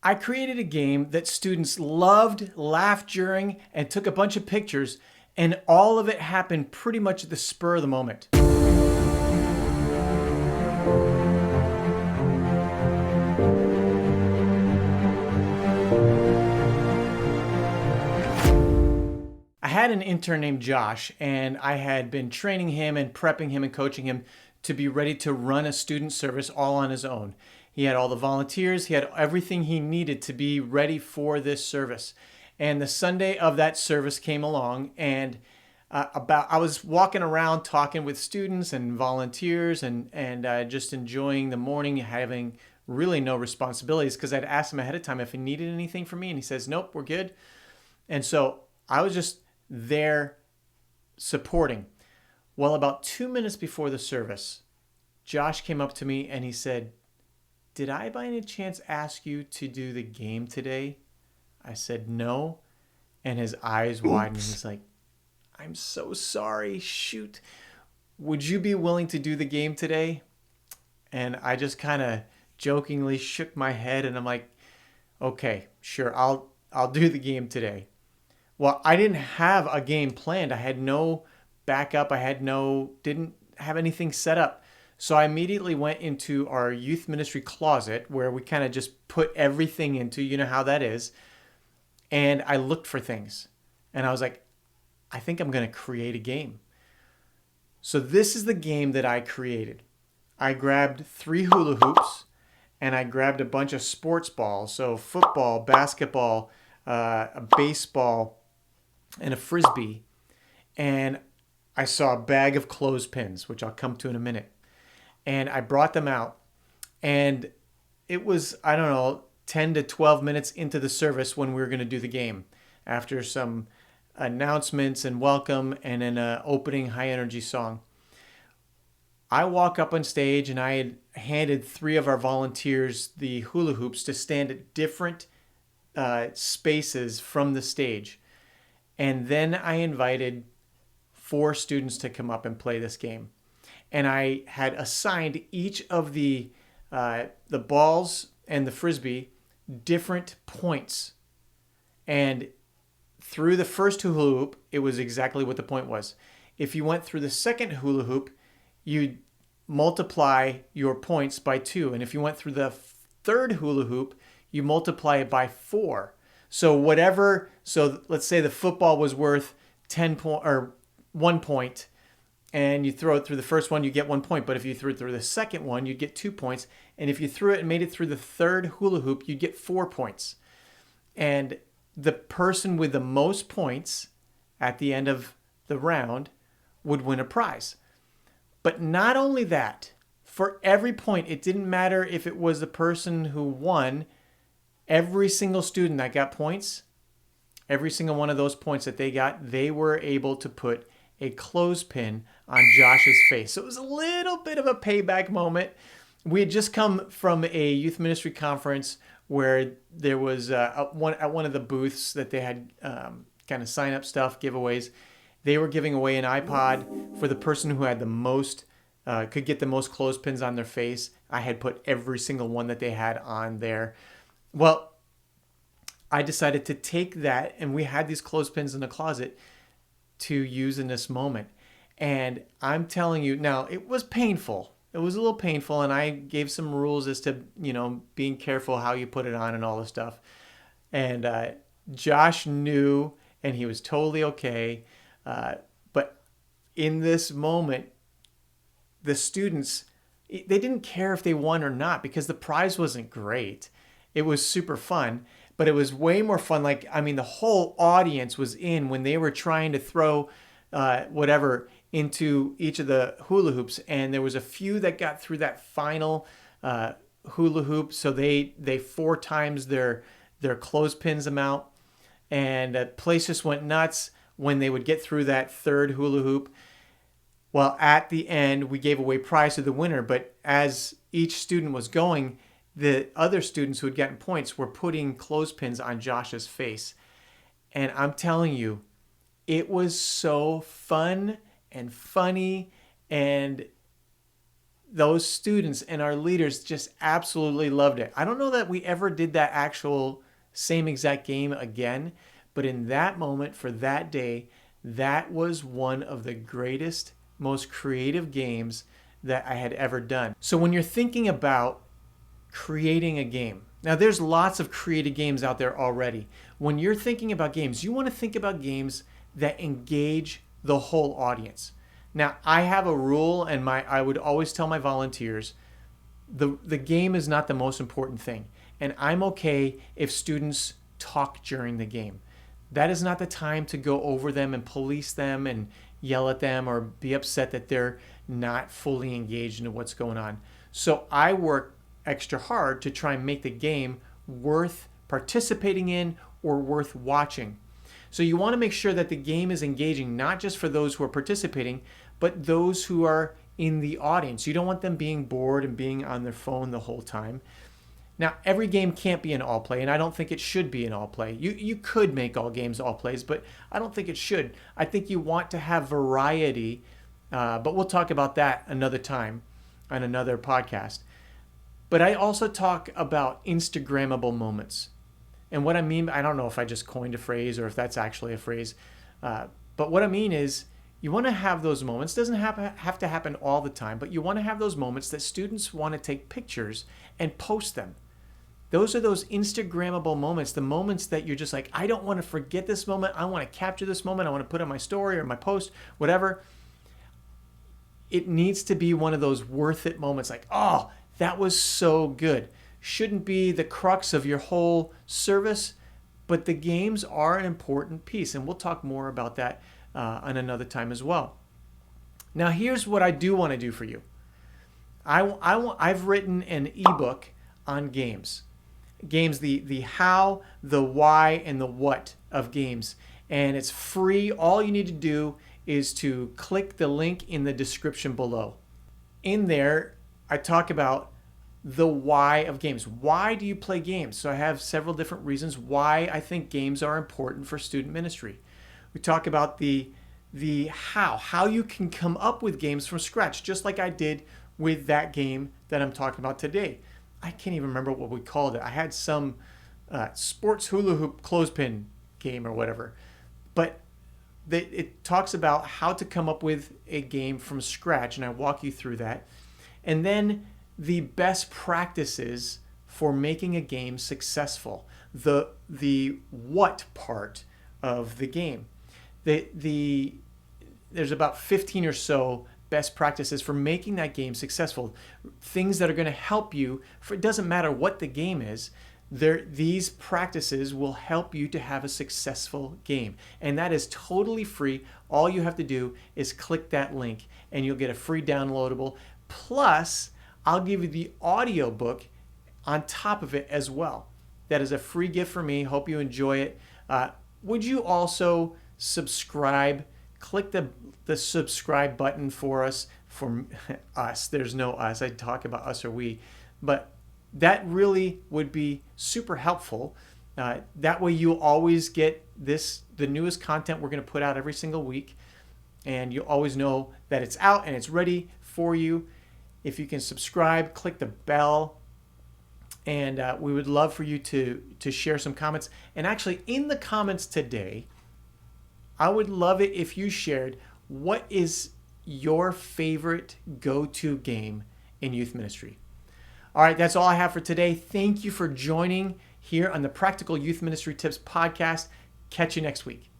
I created a game that students loved, laughed during, and took a bunch of pictures, and all of it happened pretty much at the spur of the moment. I had an intern named Josh, and I had been training him and prepping him and coaching him to be ready to run a student service all on his own. He had all the volunteers, he had everything he needed to be ready for this service. And the Sunday of that service came along, and I was walking around talking with students and volunteers, and just enjoying the morning, having really no responsibilities because I'd asked him ahead of time if he needed anything from me, and he says, "Nope, we're good." And so I was just there supporting. Well, about 2 minutes before the service, Josh came up to me and he said, "Did I by any chance ask you to do the game today?" I said, "No." And his eyes widened. He's like, "I'm so sorry. Shoot. Would you be willing to do the game today?" And I just kind of jokingly shook my head and I'm like, "Okay, sure. I'll do the game today." Well, I didn't have a game planned. I had no backup. Didn't have anything set up. So I immediately went into our youth ministry closet where we kind of just put everything into, you know how that is. And I looked for things. And I was like, I think I'm going to create a game. So this is the game that I created. I grabbed 3 hula hoops and I grabbed a bunch of sports balls. So football, basketball, a baseball, and a frisbee, and I saw a bag of clothespins, which I'll come to in a minute. And I brought them out, and it was, I don't know, 10 to 12 minutes into the service when we were going to do the game. After some announcements and welcome and an opening high energy song, I walk up on stage and I had handed 3 of our volunteers the hula hoops to stand at different spaces from the stage. And then I invited 4 students to come up and play this game. And I had assigned each of the balls and the frisbee different points. And through the first hula hoop, it was exactly what the point was. If you went through the second hula hoop, you'd multiply your points by 2. And if you went through the third hula hoop, you multiply it by 4. So let's say the football was worth 1 point, and you throw it through the first one, you get 1 point. But if you threw it through the second one, you'd get 2 points. And if you threw it and made it through the third hula hoop, you'd get 4 points. And the person with the most points at the end of the round would win a prize. But not only that, for every point, it didn't matter if it was the person who won. Every single student that got points, every single one of those points that they got, they were able to put a clothespin on Josh's face. So it was a little bit of a payback moment. We had just come from a youth ministry conference where there was at one of the booths that they had kind of sign up stuff, giveaways. They were giving away an iPod for the person who had the most, could get the most clothespins on their face. I had put every single one that they had on there. Well, I decided to take that, and we had these clothespins in the closet to use in this moment. And I'm telling you, now it was painful. It was a little painful, and I gave some rules as to, being careful how you put it on and all this stuff. And Josh knew, and he was totally okay. But in this moment, the students, they didn't care if they won or not because the prize wasn't great. It was super fun, but it was way more fun. The whole audience was in when they were trying to throw whatever into each of the hula hoops. And there was a few that got through that final hula hoop. So they 4 times their clothespins amount. And the place just went nuts when they would get through that third hula hoop. Well, at the end, we gave away prize to the winner. But as each student was going, the other students who had gotten points were putting clothespins on Josh's face. And I'm telling you, it was so fun and funny. And those students and our leaders just absolutely loved it. I don't know that we ever did that actual same exact game again, but in that moment for that day, that was one of the greatest, most creative games that I had ever done. So when you're thinking about creating a game, now there's lots of creative games out there already. When you're thinking about games, you want to think about games that engage the whole audience. Now, I have a rule, and I would always tell my volunteers, the game is not the most important thing. And I'm okay if students talk during the game. That is not the time to go over them and police them and yell at them or be upset that they're not fully engaged in what's going on. So I work extra hard to try and make the game worth participating in or worth watching. So you want to make sure that the game is engaging, not just for those who are participating, but those who are in the audience. You don't want them being bored and being on their phone the whole time. Now, every game can't be an all play, and I don't think it should be an all play. You could make all games all plays, but I don't think it should. I think you want to have variety, but we'll talk about that another time on another podcast. But I also talk about Instagrammable moments. And what I mean, I don't know if I just coined a phrase or if that's actually a phrase, but what I mean is you want to have those moments. It doesn't have to happen all the time, but you want to have those moments that students want to take pictures and post them. Those are those Instagrammable moments, the moments that you're just like, I don't want to forget this moment. I want to capture this moment. I want to put it on my story or my post, whatever. It needs to be one of those worth it moments like, oh, that was so good. Shouldn't be the crux of your whole service, but the games are an important piece. And we'll talk more about that on another time as well. Now, here's what I do want to do for you. I've written an ebook on games. Games, the how, the why, and the what of games. And it's free. All you need to do is to click the link in the description below. In there, I talk about the why of games. Why do you play games? So I have several different reasons why I think games are important for student ministry. We talk about the how you can come up with games from scratch, just like I did with that game that I'm talking about today. I can't even remember what we called it. I had some sports hula hoop clothespin game or whatever. But it talks about how to come up with a game from scratch, and I walk you through that. And then the best practices for making a game successful. The what part of the game. There's about 15 or so best practices for making that game successful. Things that are going to help you. It doesn't matter what the game is. These practices will help you to have a successful game. And that is totally free. All you have to do is click that link and you'll get a free downloadable. Plus, I'll give you the audiobook on top of it as well. That is a free gift for me. Hope you enjoy it. Would you also subscribe? Click the subscribe button for us, for us. There's no us. I talk about us or we. But that really would be super helpful. That way you'll always get the newest content we're going to put out every single week. And you'll always know that it's out and it's ready for you. If you can subscribe, click the bell. And we would love for you to share some comments. And actually, in the comments today, I would love it if you shared what is your favorite go-to game in youth ministry. All right, that's all I have for today. Thank you for joining here on the Practical Youth Ministry Tips podcast. Catch you next week.